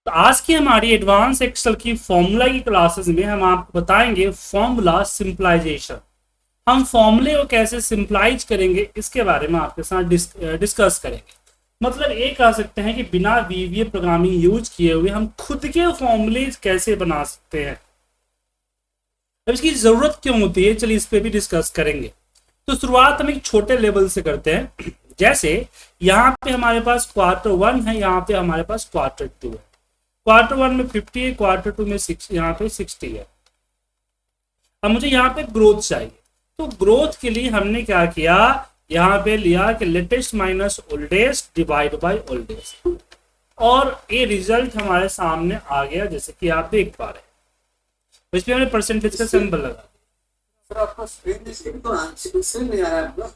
तो आज की हमारी एडवांस एक्सेल की फॉर्मूला की क्लासेस में हम आपको बताएंगे फॉर्मूला सिंपलाइजेशन। हम फॉर्मूले को कैसे सिंपलाइज करेंगे इसके बारे में आपके साथ डिस्कस करेंगे। मतलब ये कह सकते हैं कि बिना वीवीए प्रोग्रामिंग यूज किए हुए हम खुद के फॉर्मूले कैसे बना सकते हैं, अब इसकी जरूरत क्यों होती है, चलिए इस पे भी डिस्कस करेंगे। तो शुरुआत हम एक छोटे लेवल से करते हैं। जैसे यहाँ पे हमारे पास क्वार्टर 1 है, यहाँ पे हमारे पास क्वार्टर 2 है। क्वार्टर 1 में 50 है, क्वार्टर 2 में 6, यहाँ पे 60 है। अब मुझे यहाँ पे ग्रोथ चाहिए, तो ग्रोथ के लिए हमने क्या किया, यहाँ पे लिया कि latest minus oldest divide by oldest, और ये रिजल्ट हमारे सामने आ गया जैसे कि आप देख पा रहे हैं। तो इसमें हमने परसेंटेज का सिंबल लगा। सर आपका स्क्रीन तो स्क्रीन नहीं आया आपका,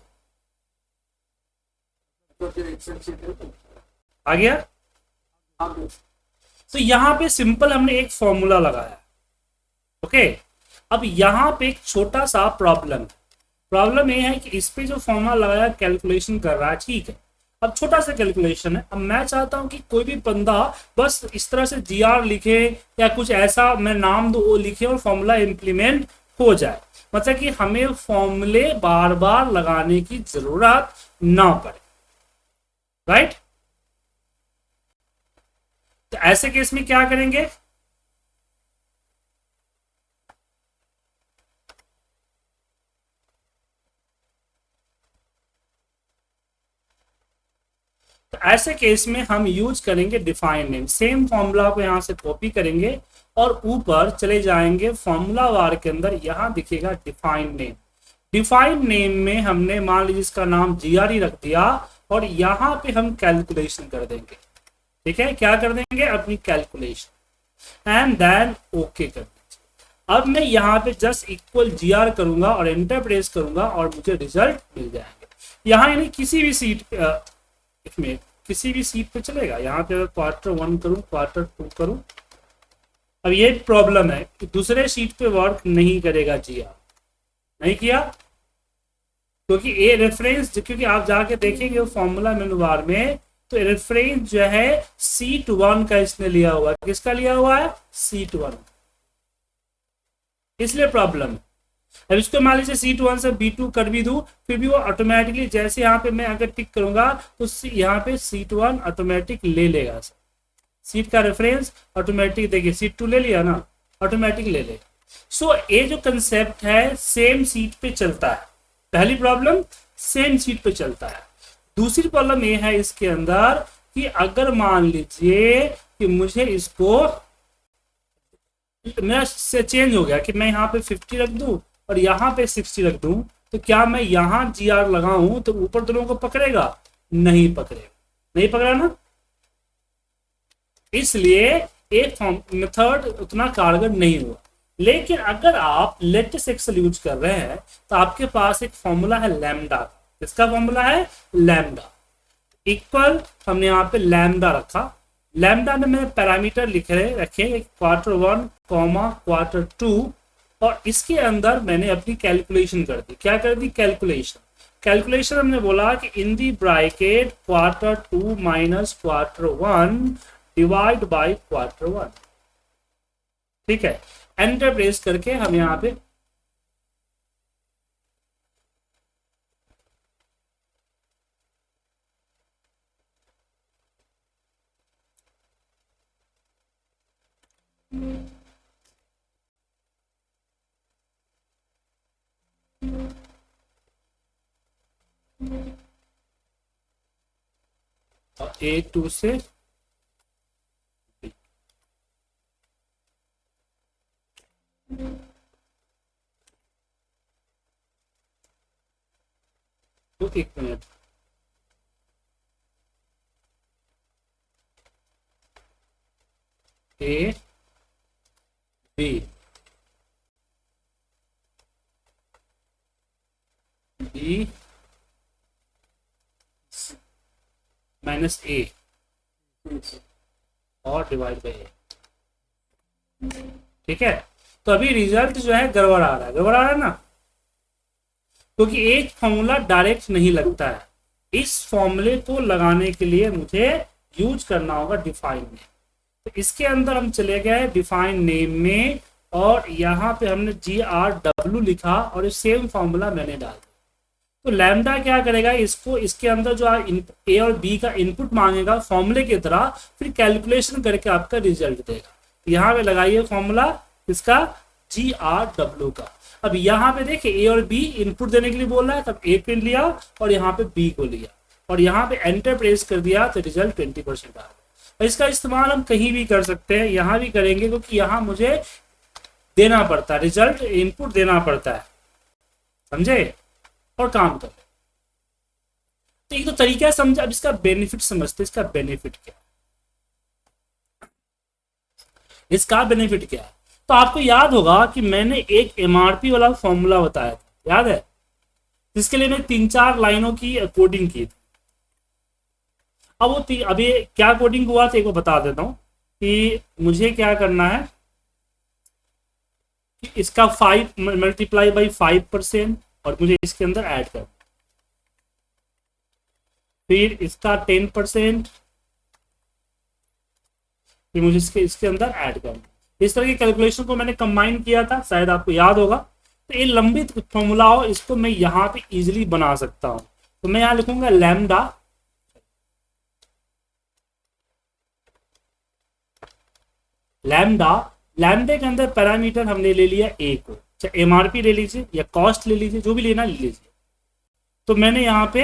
तो फिर एक्सेल शीट है आ गया। तो यहाँ पे सिंपल हमने एक फॉर्मूला लगाया। ओके, अब यहाँ पे एक छोटा सा प्रॉब्लम ये है कि इस पे जो फॉर्मूला लगाया कैलकुलेशन कर रहा है, ठीक है। अब छोटा सा कैलकुलेशन है। अब मैं चाहता हूं कि कोई भी बंदा बस इस तरह से जीआर लिखे या कुछ ऐसा मैं नाम दो वो लिखे और फॉर्मूला इंप्लीमेंट हो जाए, मतलब कि हमें फॉर्मूले बार बार लगाने की जरूरत ना पड़े, राइट। तो ऐसे केस में क्या करेंगे, तो ऐसे केस में हम यूज करेंगे डिफाइन नेम। सेम फॉर्मूला को यहां से कॉपी करेंगे और ऊपर चले जाएंगे फॉर्मूला बार के अंदर, यहां दिखेगा डिफाइन नेम। डिफाइन नेम में हमने मान लीजिए इसका नाम जीआरई रख दिया और यहां पे हम कैलकुलेशन कर देंगे। ठीक है, क्या कर देंगे, अपनी कैलकुलेशन, एंड देन ओके कर दीजिए। अब मैं यहाँ पे जस्ट इक्वल जीआर करूंगा और एंटर प्रेस करूंगा और मुझे रिजल्ट मिल जाएंगे। यहाँ यानी किसी भी सीट में किसी भी सीट पे चलेगा। यहाँ पे अगर क्वार्टर 1 करूं, क्वार्टर 2 करूं, अब ये प्रॉब्लम है कि दूसरे सीट पे वर्क नहीं करेगा जीआर, नहीं किया, क्योंकि ये रेफरेंस, क्योंकि आप जाके देखेंगे फॉर्मूला मेनू बार में, तो रेफरेंस जो है सीट 1 का इसने लिया हुआ है। किसका लिया हुआ है, सीट 1, इसलिए प्रॉब्लम है। अब इसको मान लीजिए सीट 1 से B2 कर भी दूं, फिर भी वो ऑटोमेटिकली जैसे यहाँ पे मैं अगर टिक करूंगा तो यहाँ पे सीट 1 ऑटोमेटिक ले लेगा। सीट का रेफरेंस ऑटोमेटिक, देखिए सीट 2 ले लिया ना, ऑटोमेटिक ले लेगा। सो ये जो कंसेप्ट है सेम सीट पे चलता है। पहली प्रॉब्लम सेम सीट पे चलता है। दूसरी प्रॉब्लम ये है इसके अंदर कि अगर मान लीजिए कि मुझे इसको मेरा से चेंज हो गया कि मैं यहाँ पे 50 रख दूं और यहाँ पे 60 रख दूं, तो क्या मैं यहाँ जीआर लगाऊं तो ऊपर दोनों को पकड़ेगा, नहीं पकड़ेगा, नहीं पकड़ा ना। इसलिए एक मेथड उतना कारगर नहीं हुआ। लेकिन अगर आप लेटेस्ट एक्सेल यूज कर रहे हैं तो आपके पास एक फॉर्मूला है लैम्डा। किसका फॉर्मूला है, लैम्डा इक्वल, हमने यहाँ पे लैम्डा रखा। लैम्डा में मैंने पैरामीटर रखे क्वार्टर 1 कॉमा क्वार्टर 2, और इसके अंदर मैंने अपनी कैलकुलेशन कर दी। क्या कर दी, कैलकुलेशन हमने बोला कि in the bracket quarter 2 minus quarter 1 divide by quarter 1। ठीक है, एंटर प्रेस करके हम यहाँ पे A2 से तो 1 minute, A B B minus A और डिवाइड बाई A। ठीक है, तो अभी रिजल्ट जो है गड़बड़ आ रहा है ना, क्योंकि एक फॉर्मूला डायरेक्ट नहीं लगता है। इस फॉर्मूले को लगाने के लिए मुझे यूज करना होगा डिफाइन नेम। तो इसके अंदर हम चले गए डिफाइन नेम में, और यहाँ पे हमने GRW लिखा और ये सेम फॉर्मूला मैंने डाल दिया। तो लैम्डा क्या करेगा, इसको इसके अंदर जो ए और बी का इनपुट मांगेगा फॉर्मूले की तरह, फिर कैलकुलेशन करके आपका रिजल्ट देगा। यहाँ पे लगाइए फॉर्मूला इसका GRW का। अब यहाँ पे देखिए ए और बी इनपुट देने के लिए बोल रहा है, तब ए को लिया और यहाँ पे बी को लिया और यहाँ पे एंटर प्रेस कर दिया तो रिजल्ट 20% आ गया। इसका इस्तेमाल हम कहीं भी कर सकते हैं, यहाँ भी करेंगे क्योंकि यहाँ मुझे देना पड़ता है, रिजल्ट इनपुट देना पड़ता है, समझे, और काम कर। तो एक तो तरीका समझा, अब इसका बेनिफिट समझते। इसका बेनिफिट क्या है, इसका बेनिफिट क्या है? तो आपको याद होगा कि मैंने एक एमआरपी वाला फॉर्मूला बताया था, याद है, जिसके लिए मैं 3-4 लाइनों की कोडिंग की थी। अब वो अभी क्या कोडिंग हुआ था एक को बता देता हूं कि मुझे क्या करना है कि इसका 5 मल्टीप्लाई बाई 5% और मुझे इसके अंदर ऐड करना, फिर इसका 10%, फिर मुझे इसके अंदर ऐड करना। इस तरह की कैलकुलेशन को मैंने कंबाइन किया था, शायद आपको याद होगा। तो ये लंबी फॉर्मूला हो, इसको मैं यहाँ पे इजीली बना सकता हूँ। तो मैं यहाँ लिखूंगा लैम्डा, लैम्डे के अंदर पैरामीटर हमने ले लिया ए को, चाहे एमआरपी ले लीजिए या कॉस्ट ले लीजिए, जो भी लेना ले लीजिए। तो मैंने यहाँ पे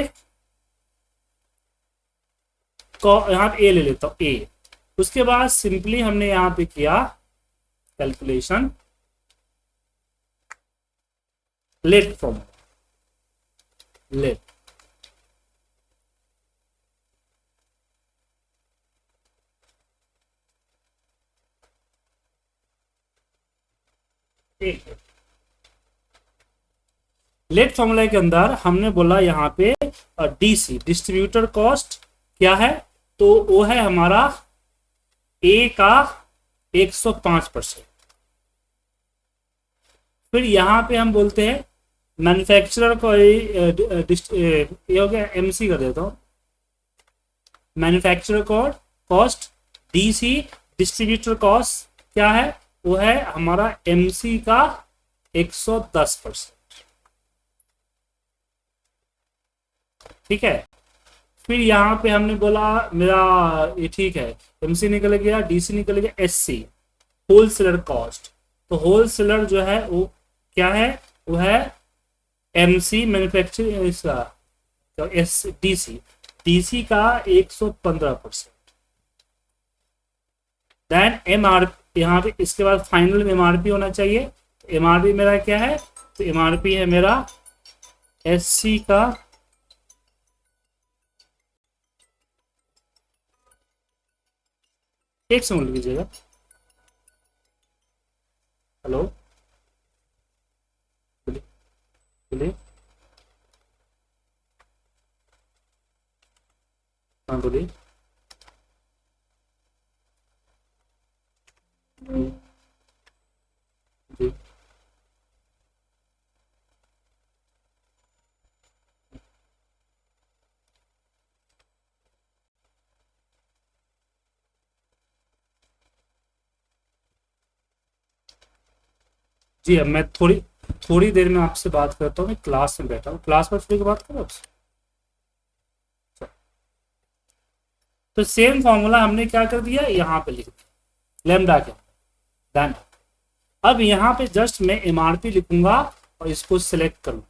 ए ले लेता हूँ, ए। उसके बाद सिंपली हमने यहाँ पे किया calculation let form, let, let formula के अंदर हमने बोला यहाँ पे डीसी डिस्ट्रीब्यूटर कॉस्ट क्या है, तो वो है हमारा ए का 105%। फिर यहाँ पे हम बोलते हैं मैन्युफैक्चरर को, ये हो गया एमसी कर देता हूँ, manufacturer cost, DC distributor cost क्या है, वो है हमारा एमसी का 110%, ठीक है। फिर यहाँ पे हमने बोला मेरा ये ठीक है, एमसी निकल गया, डीसी निकल गया, एससी होलसेलर कॉस्ट। तो होलसेलर जो है वो क्या है, वो है एमसी मैन्युफैक्चरिंग इसका, तो एस डीसी, डीसी का 115%। देन एमआर, यहाँ पे इसके बाद फाइनल में एमआरपी होना चाहिए। एमआरपी मेरा क्या है, तो एमआरपी है मेरा एससी का एक समझ लीजिएगा, हेलो बोलिए, हाँ बोलिए। जी जी, अब मैं थोड़ी देर में आपसे बात करता हूँ, मैं क्लास में बैठा हूँ, क्लास में फ्री की बात करो आपसे। तो सेम फॉर्मूला हमने क्या कर दिया, यहाँ पे लिख दिया लैम्डा के। देन अब यहाँ पे जस्ट मैं एमआरपी लिखूंगा और इसको सिलेक्ट करूंगा,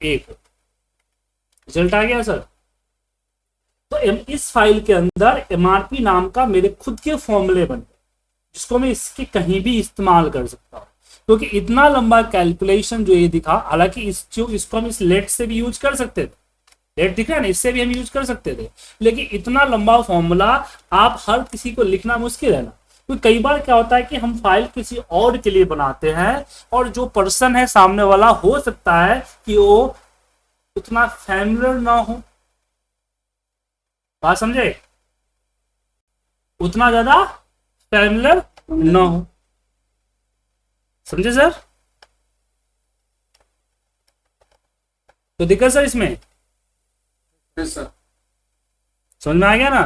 एक रिजल्ट आ गया सर। तो इस फाइल के अंदर एमआरपी नाम का मेरे खुद के फॉर्मूले बन गए, जिसको मैं इसके कहीं भी इस्तेमाल कर सकता हूँ। क्योंकि इतना लंबा कैलकुलेशन जो ये दिखा, हालांकि इसको हम इस लेट से भी यूज कर सकते थे, लेट दिख रहा है ना, इससे भी हम यूज कर सकते थे, लेकिन इतना लंबा फॉर्मूला आप हर किसी को लिखना मुश्किल है ना। तो कई बार क्या होता है कि हम फाइल किसी और के लिए बनाते हैं, और जो पर्सन है सामने वाला, हो सकता है कि वो उतना फैमिलियर ना हो, बात समझे, उतना ज्यादा फैमिलियर ना हो, समझे सर। तो दिक्कत सर इसमें, यस सर, समझ में आ गया ना।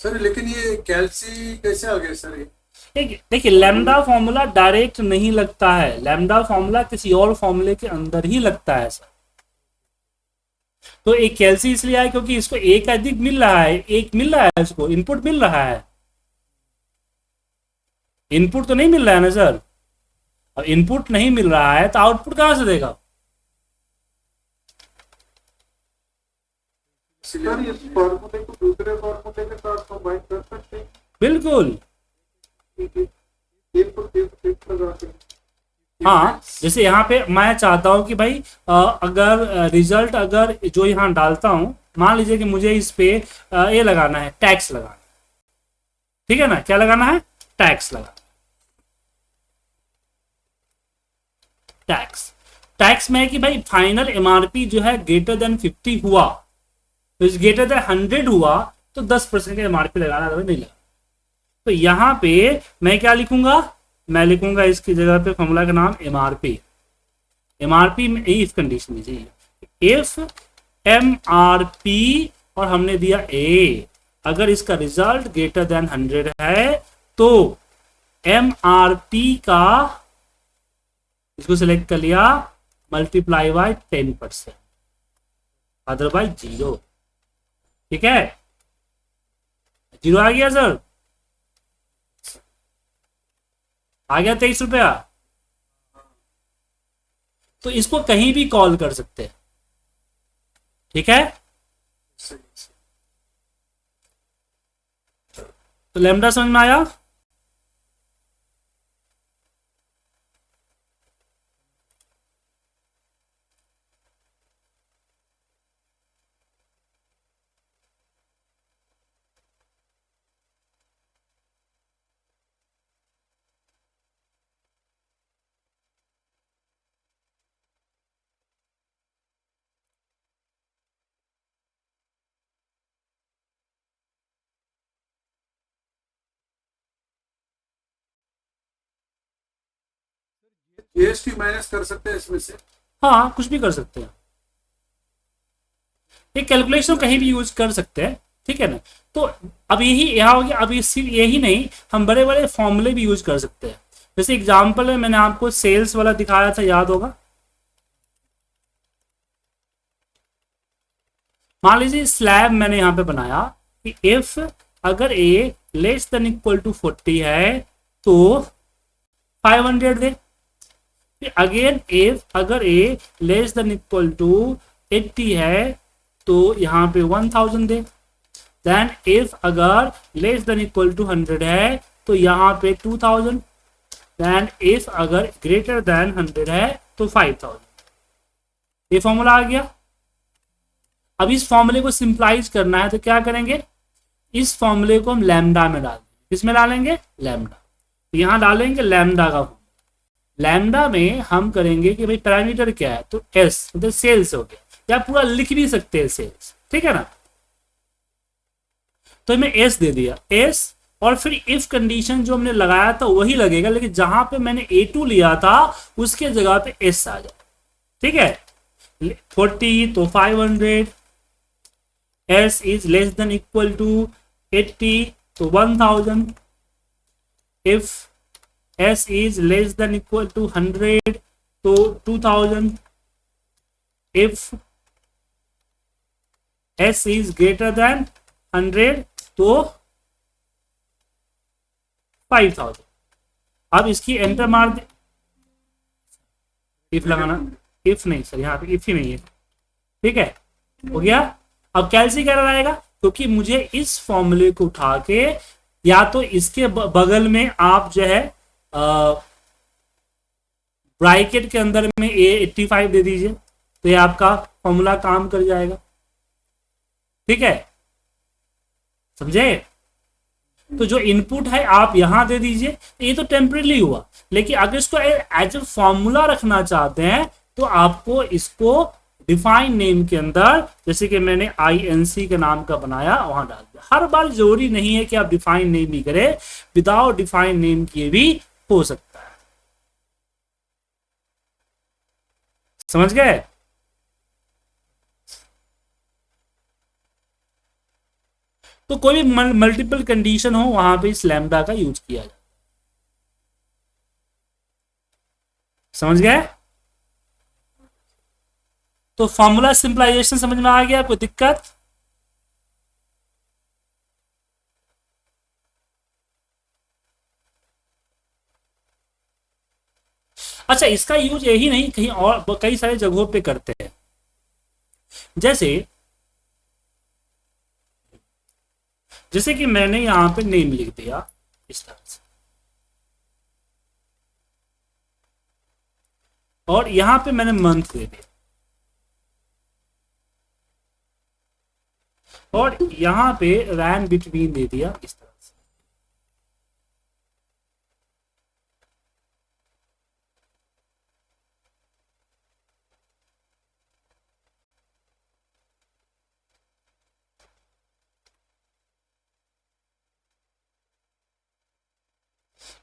सर लेकिन ये कैल्सी कैसे आ गया सर ये? देखिए लैम्डा फॉर्मूला डायरेक्ट नहीं लगता है, लैम्डा फॉर्मूला किसी और फॉर्मूले के अंदर ही लगता है सर। तो एक कैल्सी इसलिए आया क्योंकि इसको एक अधिक मिल रहा है, एक मिल रहा है, इसको इनपुट मिल रहा है, इनपुट तो नहीं मिल रहा है ना सर। अब इनपुट नहीं मिल रहा है तो आउटपुट कहां से देगा? सर इस फॉर्मूले को दूसरे फॉर्मूले के साथ कंबाइन कर सकते हैं? बिल्कुल। इनपुट इनपुट लगा के। हाँ, जैसे यहाँ पे मैं चाहता हूँ कि भाई अगर रिजल्ट अगर जो यहाँ डालता हूँ, मान लीजिए कि मुझे इस पे ये लगाना है, टैक्स लगाना, ठीक है ना, क्या लगाना है? टैक्स लगाना। टैक्स, टैक्स में है कि भाई फाइनल एमआरपी जो है ग्रेटर देन 50 हुआ, तो इस ग्रेटर देन 100 हुआ तो 10% का एमआरपी लगाना, नहीं लगा। तो यहाँ पे मैं क्या लिखूंगा? मैं लिखूंगा इसकी जगह पे फॉर्मूला का नाम एमआरपी। एमआरपी में इफ कंडीशन दीजिए, इफ एमआरपी और हमने दिया ए, अगर इसका रिजल्ट ग्रेटर देन 100 है तो एमआरपी का, इसको सिलेक्ट कर लिया, मल्टीप्लाई बाय 10%, अदरवाइज 0। ठीक है, 0 आ गया सर, आ गया 23 रुपया। तो इसको कहीं भी कॉल कर सकते हैं, ठीक है। तो लैम्डा समझ में आया? जीएसटी माइनस कर सकते हैं इसमें से? हाँ, कुछ भी कर सकते हैं, ये कैलकुलेशन कहीं भी यूज कर सकते हैं, ठीक है ना। तो अब यही यहाँ हो गया। अब ये सिर्फ यही नहीं, हम बड़े बड़े फॉर्मूले भी यूज कर सकते हैं। जैसे एग्जांपल में मैंने आपको सेल्स वाला दिखाया था, याद होगा। मान लीजिए स्लैब मैंने यहाँ पे बनाया कि इफ अगर ए लेस देन इक्वल टू 40 है तो 500 दे। फिर अगेन इफ अगर ए लेस देन इक्वल टू 80 है तो यहाँ पे 1000 दे। देन इफ अगर लेस देन इक्वल टू 100 है तो यहाँ पे 2000। देन इफ अगर ग्रेटर देन 100 है तो 5000। ये फॉर्मूला आ गया। अब इस फॉर्मूले को सिंप्लाइज करना है तो क्या करेंगे? इस फॉर्मूले को हम लैम्डा में डाल देंगे। किसमें डालेंगे? लैम्डा। तो यहां डालेंगे लैम्डा का। लैम्डा में हम करेंगे कि भाई पैरामीटर क्या है, तो एस मतलब सेल्स हो गया, या पूरा लिख भी सकते हैं सेल्स, ठीक है ना। तो मैं एस दे दिया, एस, और फिर इफ कंडीशन जो हमने लगाया था वही लगेगा, लेकिन जहां पे मैंने A2 लिया था उसके जगह पे एस आ जाए, ठीक है। 40 तो 500, s is less than equal to 80 तो 1000, if s is less than equal to 100 तो 2000, if s is greater than 100 तो 5000। अब इसकी एंटर मार दे, इफ लगाना, इफ नहीं सर, यहाँ पे इफ ही नहीं है, ठीक है, हो गया। अब कैसे कर आएगा, क्योंकि मुझे इस फॉर्मूले को उठा के या तो इसके बगल में आप जो है ब्रैकेट के अंदर में A85 दे दीजिए, तो ये आपका फॉर्मूला काम कर जाएगा, ठीक है, समझे। तो जो इनपुट है आप यहां दे दीजिए, ये तो टेम्परेरी हुआ, लेकिन अगर इसको एज ए फॉर्मूला रखना चाहते हैं तो आपको इसको डिफाइन नेम के अंदर, जैसे कि मैंने INC के नाम का बनाया, वहां डाल दिया। हर बार जरूरी नहीं है कि आप डिफाइन नेम ही करें, विदाउट डिफाइन नेम किए भी हो सकता है, समझ गए। तो कोई भी मल्टीपल कंडीशन हो वहां पे इस लैम्डा का यूज किया जाए। समझ गए? तो फॉर्मूला सिंपलाइजेशन समझ में आ गया? कोई दिक्कत? अच्छा, इसका यूज यही नहीं, कहीं और कई सारे जगहों पे करते हैं। जैसे जैसे कि मैंने यहां पे नेम लिख दिया इस तरह से, और यहां पे मैंने मंथ दे दिया, और यहां पे रैन बिटवीन दे दिया इस तरह से।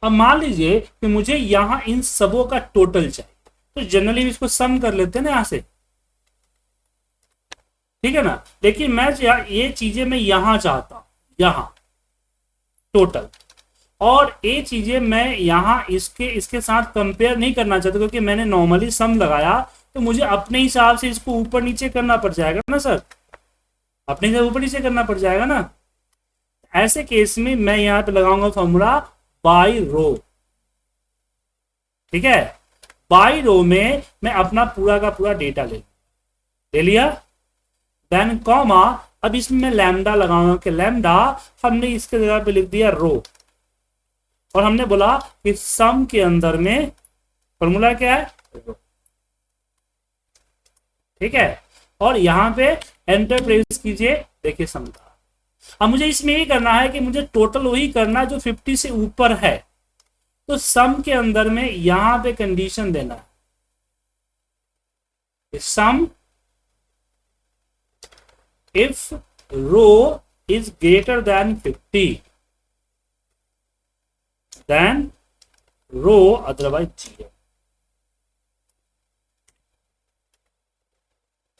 अब मान लीजिए कि मुझे यहां इन सबों का टोटल चाहिए, तो जनरली इसको सम कर लेते हैं ना यहां से, ठीक है ना। लेकिन मैं ये चीजें मैं यहां चाहता हूं, यहां टोटल, और ये चीजें मैं यहां इसके इसके साथ कंपेयर नहीं करना चाहता, क्योंकि मैंने नॉर्मली सम लगाया, तो मुझे अपने हिसाब से इसको ऊपर नीचे करना पड़ जाएगा ना सर, अपने हिसाब ऊपर नीचे करना पड़ जाएगा ना। ऐसे केस में मैं यहां पे लगाऊंगा फॉर्मूला बाई रो, ठीक है। बाई रो में मैं अपना पूरा का पूरा डेटा ले लिया, देन कॉमा, अब इसमें मैं लैम्डा लगाऊंगा कि लैम्डा हमने इसके जगह पे लिख दिया रो, और हमने बोला कि सम के अंदर में फॉर्मूला क्या है, ठीक है। और यहां पे एंटर प्रेस कीजिए, देखिए सम का। अब मुझे इसमें यही करना है कि मुझे टोटल वही करना जो 50 से ऊपर है, तो सम के अंदर में यहां पे कंडीशन देना है, sum if row is greater than 50 then row otherwise 0,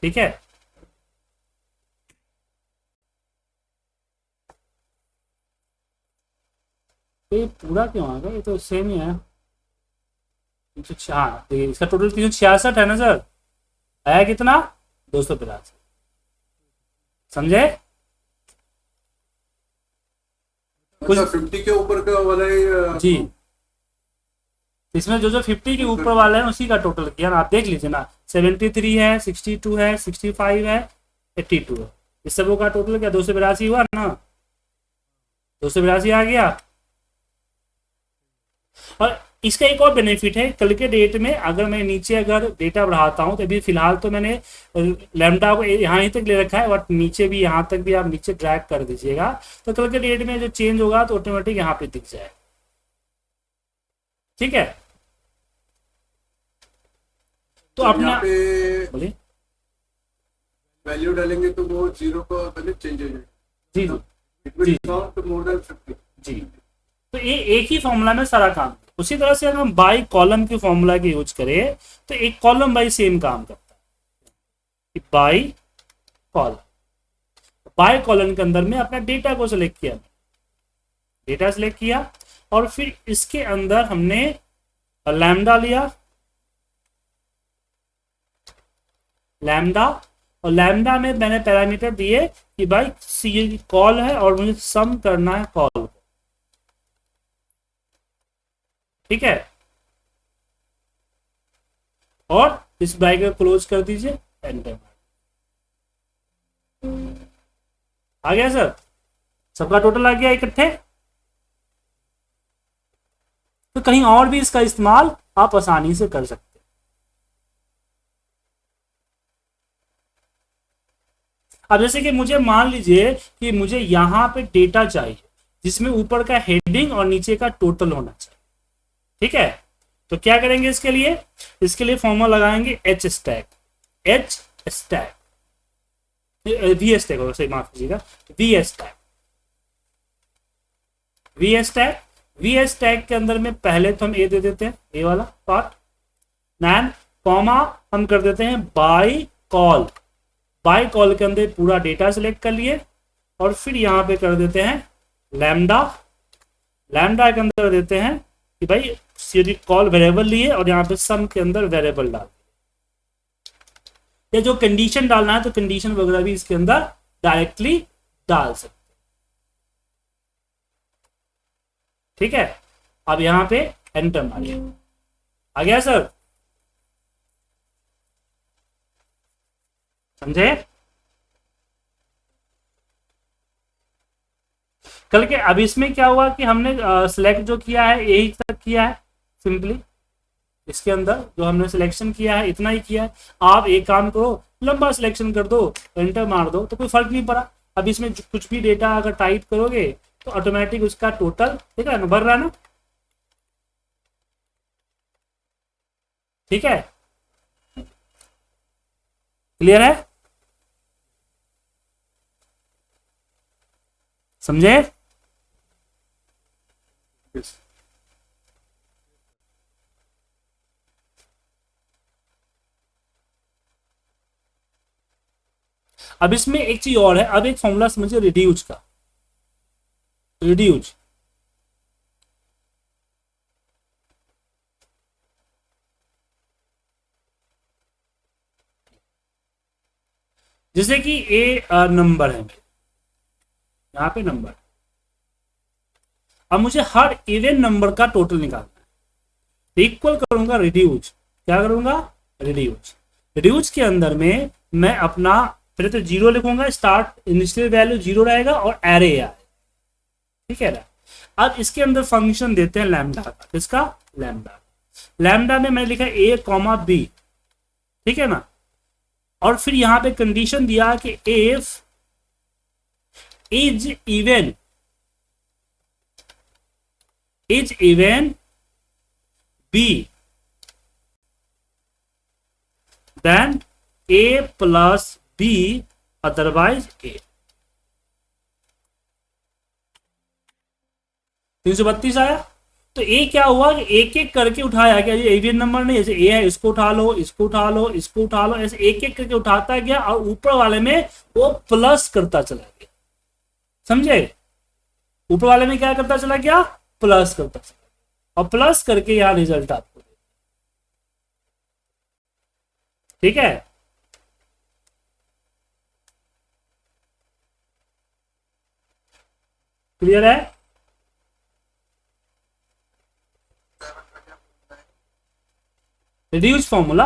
ठीक है। तो ये पूरा क्यों आ गया, ये तो सेम ही है। 306, हाँ इसका टोटल 366 है ना सर, आया कितना, 282, समझे? कुछ 50 के ऊपर का वाला जी, इसमें जो जो 50 के ऊपर वाला है उसी का टोटल किया ना, आप देख लीजिए ना, 73 है, 62 है, 65 है, 82 है, इस सबों का टोटल क्या 282 हुआ ना, 282 आ गया। और इसका एक और बेनिफिट है, कल के डेट में अगर मैं नीचे अगर डेटा बढ़ाता हूं, तो अभी फिलहाल तो मैंने लैम्डा को यहाँ ही तक ले रखा है, बट नीचे भी यहाँ तक भी आप नीचे ड्रैग कर दीजिएगा, तो कल के डेट में जो चेंज होगा तो ऑटोमेटिक यहाँ पे दिख जाए, ठीक है। तो अपना बोलिए, वैल्यू डालेंगे तो वो 0 का वैल्यू चेंज हो जाएगा। जी जी तो मोर देन 50 जी। तो ये एक ही फॉर्मूला में सारा काम। उसी तरह से अगर हम बाई कॉलम के फॉर्मूला के यूज करें, तो एक कॉलम बाई सेम काम करता है, बाई कॉलम। बाई कॉलम के अंदर में अपना डेटा को सिलेक्ट किया, डेटा सिलेक्ट किया, और फिर इसके अंदर हमने लैम्डा लिया, लैम्डा, और लैम्डा में मैंने पैरामीटर दिए कि भाई सी कॉल है और मुझे सम करना है कॉल को, ठीक है। और इस ब्रैकेट क्लोज कर दीजिए, एंटर। आ गया सर, सबका टोटल आ गया इकट्ठे। तो कहीं और भी इसका इस्तेमाल आप आसानी से कर सकते हैं। अब जैसे कि मुझे मान लीजिए कि मुझे यहां पे डेटा चाहिए जिसमें ऊपर का हेडिंग और नीचे का टोटल होना चाहिए, ठीक है। तो क्या करेंगे इसके लिए, इसके लिए फॉर्मूला लगाएंगे H stack, H stack, V stack होगा, सही माफ कीजिएगा, V stack, V stack. V stack के अंदर में पहले तो हम ए दे देते हैं, ए वाला पार्ट, नैन कॉमा हम कर देते हैं बाई कॉल। बाई कॉल के अंदर पूरा डेटा सिलेक्ट कर लिए, और फिर यहाँ पे कर देते हैं लैम्डा। लैम्डा के अंदर देते हैं कि भाई कॉल वेरिएबल लिए और यहाँ पे सम के अंदर वेरिएबल डाल, या जो कंडीशन डालना है तो कंडीशन वगैरह भी इसके अंदर डायरेक्टली डाल सकते। ठीक है, अब यहाँ पे एंटर मारिए, आ गया सर, समझे? कल के अब इसमें क्या हुआ कि हमने सिलेक्ट जो किया है यही तक किया है, सिंपली इसके अंदर जो हमने सिलेक्शन किया है इतना ही किया है। आप एक काम करो, लंबा सिलेक्शन कर दो, एंटर मार दो, तो कोई फर्क नहीं पड़ा। अब इसमें कुछ भी डेटा अगर टाइप करोगे तो ऑटोमेटिक उसका टोटल ठीक है ना, भर रहा है ना। ठीक है, क्लियर है, समझे? Yes. अब इसमें एक चीज और है, अब एक फॉर्मूला समझिए रिड्यूस का। रिड्यूस जैसे कि ए नंबर है, यहाँ पे नंबर, अब मुझे हर इवन नंबर का टोटल निकालना है। इक्वल करूंगा रिड्यूस, क्या करूंगा? रिड्यूस। रिड्यूस के अंदर में मैं अपना पहले तो जीरो लिखूंगा, स्टार्ट इनिशियल वैल्यू जीरो रहेगा और एरे आए, ठीक है ना। अब इसके अंदर फंक्शन देते हैं लैम्डा का, किसका? लैम्डा। लैम्डा में मैंने लिखा ए कॉमा बी, ठीक है ना। और फिर यहां पे कंडीशन दिया कि if is even B then A plus B otherwise A. 332 आया। तो ए क्या हुआ कि एक एक करके उठाया गया, ये इवन नंबर नहीं, जैसे ए है इसको उठा लो, इसको उठा लो, इसको उठा लो, ऐसे एक एक करके उठाता गया और ऊपर वाले में वो प्लस करता चला गया, समझे? ऊपर वाले में क्या करता चला गया? प्लस करता चला गया, और प्लस करके यहां रिजल्ट आपको दे, ठीक है। क्लियर है? Reduce formula,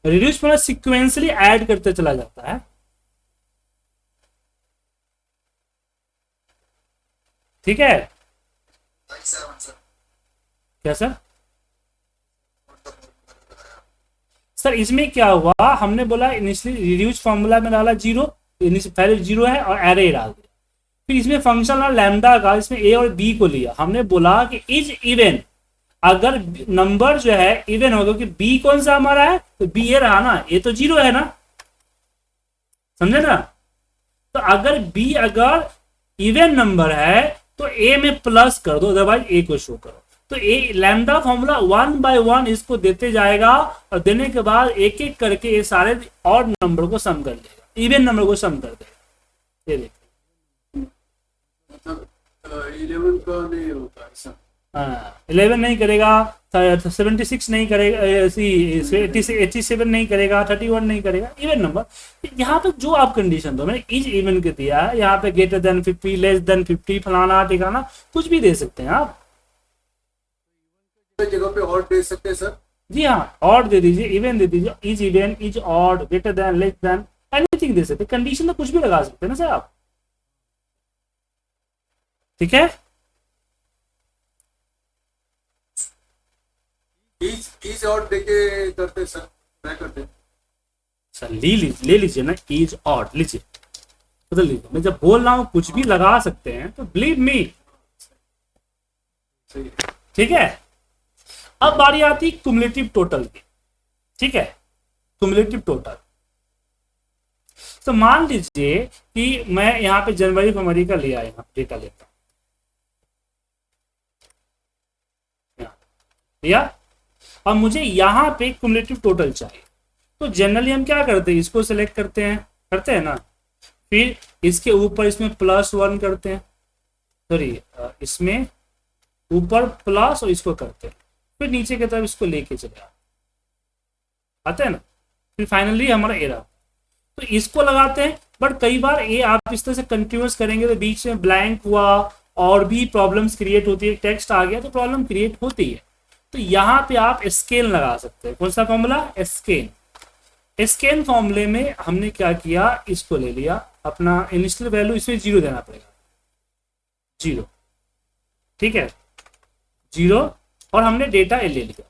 reduce formula sequentially add करते चला जाता है, ठीक है। क्या सर? सर इसमें क्या हुआ, हमने बोला इनिशियली रिड्यूस फॉर्मूला में डाला जीरो, पहले जीरो है और एरे डाल दिया। फिर इसमें फंक्शन लैम्डा का, इसमें ए और बी को लिया, हमने बोला कि इज इवन, अगर नंबर जो है इवन होगा, कि बी कौन सा हमारा है, तो बी ये रहा ना, ए तो जीरो है ना, समझे ना। तो अगर बी अगर इवन नंबर है तो ए में प्लस कर दो, अदरवाइज ए को शो करो। तो ए लैम्डा फॉर्मूला 1 बाय 1 इसको देते जाएगा, और देने के बाद एक एक करके ये सारे और नंबर को सम कर लेगा, इवन नंबर को सम कर देगा। ये देखिए 11 का नहीं होता ऐसा। 11 नहीं करेगा, 76 नहीं करेगा, 87 नहीं करेगा, 31 नहीं करेगा, इवन नंबर। यहाँ पे जो आप कंडीशन दो, मैंने इज इवन के दिया है, यहाँ पे ग्रेटर देन 50, लेस देन 50, फलाना ठिकाना कुछ भी दे सकते हैं आप। जगह पे और दे सकते हैं सर? जी हाँ, ऑड दे दीजिए, इवन दे दीजिए, is even, is odd, greater than, less than, anything they सकते, कंडीशन तो कुछ भी लगा सकते हैं ना सर आप, ठीक है। इज और देके करते सर, मैं करते सर ले लीजिए ना, इज ऑड लीजिए, बदल लीजिए। मैं जब बोल रहा हूं कुछ भी लगा सकते हैं तो बिलीव मी, सही है। ठीक है। अब बारी आती क्युमुलेटिव टोटल की, ठीक है। क्युमुलेटिव टोटल, तो मान लीजिए कि मैं यहाँ पे जनवरी फरवरी का लिया, यहाँ डेटा लेता हूं, लिया। अब मुझे यहाँ पे क्युमुलेटिव टोटल चाहिए, तो जनरली हम क्या करते हैं, इसको सिलेक्ट करते हैं ना, फिर इसके ऊपर इसमें +1 करते हैं, सॉरी इसमें ऊपर प्लस और इसको करते हैं, फिर नीचे की तरफ इसको लेके चले आते हैं ना, फिर फाइनली हमारा ए रहा। तो इसको लगाते हैं, बट कई बार ये आप इस तरह से कंटिन्यूअस करेंगे तो बीच में ब्लैंक हुआ और भी प्रॉब्लम्स क्रिएट होती है, टेक्स्ट आ गया तो प्रॉब्लम क्रिएट होती है। तो यहाँ पे आप स्केल लगा सकते हैं। कौन सा फॉर्मूला? स्केल। स्केल फॉर्मूले में हमने क्या किया, इसको ले लिया अपना इनिशियल वैल्यू, इसमें 0 देना पड़ेगा, 0, ठीक है 0, और हमने डेटा ए ले लिया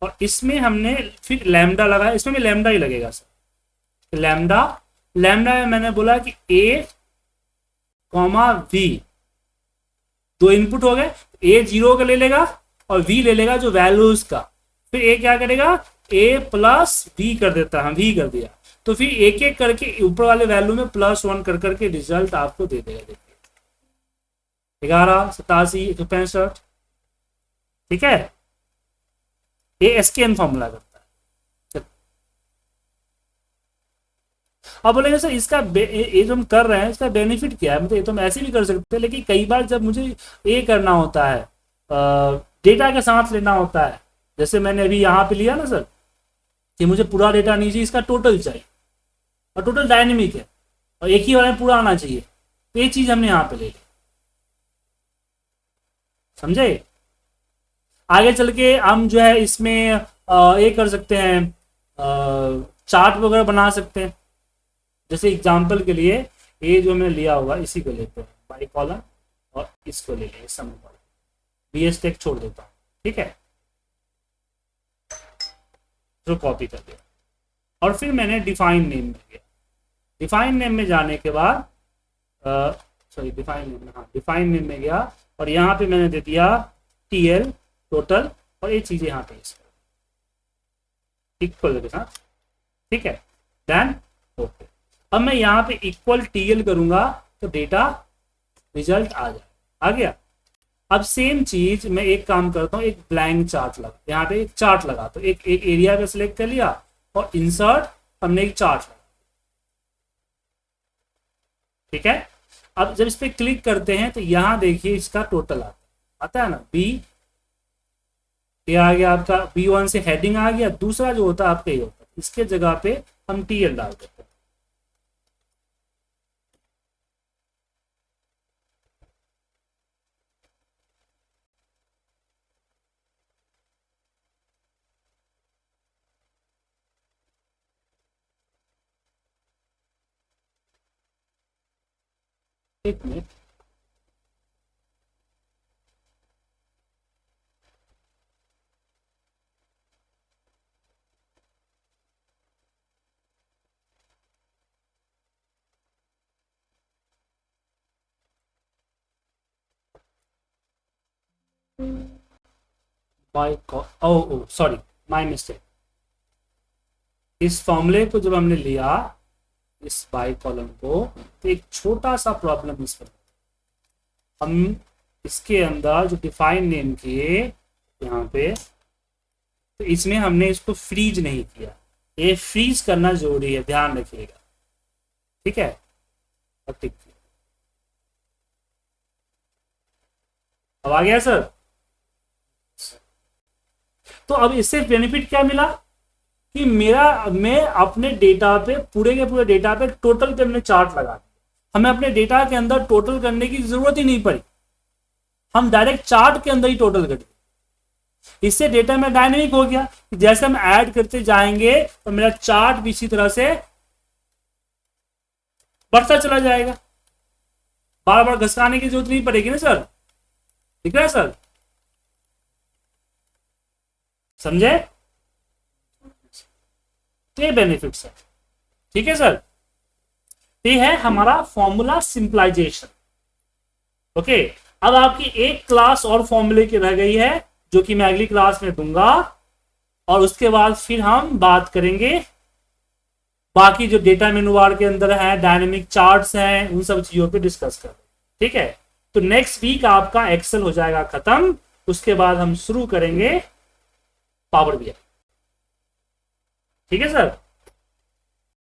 और इसमें हमने फिर लैम्डा लगाया, इसमें भी लैम्डा ही लगेगा सर। लैम्डा में मैंने बोला कि ए कॉमा वी, 2 इनपुट हो गए, ए 0 का ले लेगा और वी ले लेगा जो वैल्यूज का, फिर ए क्या करेगा, ए प्लस वी कर देता है, वी कर दिया, तो फिर एक एक करके ऊपर वाले वैल्यू में +1 कर करके रिजल्ट आपको दे देगा। देखिए 11, 87, 165, ठीक है, ये स्केल फॉर्मूला करता है। अब बोलेंगे सर इसका ये जो हम कर रहे हैं इसका बेनिफिट क्या है, मतलब ये तो हम ऐसे भी कर सकते हैं, लेकिन कई बार जब मुझे ये करना होता है, डेटा के साथ लेना होता है, जैसे मैंने अभी यहाँ पे लिया ना सर कि मुझे पूरा डेटा नहीं चाहिए, इसका टोटल चाहिए और टोटल डायनेमिक है और एक ही बार में पूरा आना चाहिए, तो ये चीज हमने यहाँ पे ले ली, समझे। आगे चल के हम जो है इसमें ये कर सकते हैं, चार्ट वगैरह बना सकते हैं। जैसे एग्जांपल के लिए ये जो मैंने लिया हुआ इसी को लेते हैं, बाई कॉलम, और इसको ले लेंगे सम कॉलम, BS टेक छोड़ देता हूँ, ठीक है, जो कॉपी कर दिया और फिर मैंने डिफाइन नेम में गया। डिफाइन नेम में जाने के बाद सॉरी डिफाइन नेम में गया और यहाँ पे मैंने दे दिया TL टोटल और ये चीजें यहाँ पे इक्वल के साथ, ठीक है, देन ओके। अब मैं यहाँ पे इक्वल TL करूंगा तो डेटा रिजल्ट आ जाए, आ गया। अब सेम चीज मैं एक काम करता हूँ, एक ब्लैंक चार्ट लगा, यहाँ पे एक चार्ट लगा, तो एक एरिया पे सिलेक्ट कर लिया और इंसर्ट, हमने एक चार्ट लगा, ठीक है। अब जब इस पे क्लिक करते हैं तो यहाँ देखिए इसका टोटल आता है ना, B ये आ गया आपका, B1 से हेडिंग आ गया, दूसरा जो होता है आपका ये होता है, इसके जगह पे हम TL डाल देते हैं। एक minute, by oh sorry my mistake. इस फॉर्मूले को जब हमने लिया इस बाई कॉलम को, तो एक छोटा सा प्रॉब्लम इसमें, हम इसके अंदर जो डिफाइन नेम किए यहाँ पे, तो इसमें हमने इसको फ्रीज नहीं किया, ये फ्रीज करना जरूरी है, ध्यान रखिएगा, ठीक है। अब ठीक, अब आ गया सर। तो अब इससे बेनिफिट क्या मिला कि मैं अपने डेटा पे पूरे के पूरे डेटा पे टोटल पे हमने चार्ट लगा दिया, हमें अपने डेटा के अंदर टोटल करने की जरूरत ही नहीं पड़ी, हम डायरेक्ट चार्ट के अंदर ही टोटल कर दिए। इससे डेटा में डायनेमिक हो गया, जैसे हम ऐड करते जाएंगे तो मेरा चार्ट भी इसी तरह से बढ़ता चला जाएगा, बार बार घसकाने की जरूरत नहीं पड़ेगी ना सर, ठीक है सर, समझे। ये बेनिफिट्स है, ठीक है सर। ये है हमारा फॉर्मूला सिंपलाइजेशन, ओके। अब आपकी एक क्लास और फॉर्मूले की रह गई है जो कि मैं अगली क्लास में दूंगा, और उसके बाद फिर हम बात करेंगे बाकी जो डेटा मेनू बार के अंदर है, डायनेमिक चार्ट्स हैं, उन सब चीजों पे डिस्कस करें, ठीक है। तो नेक्स्ट वीक आपका एक्सेल हो जाएगा खत्म, उसके बाद हम शुरू करेंगे पावर BI, ठीक है सर।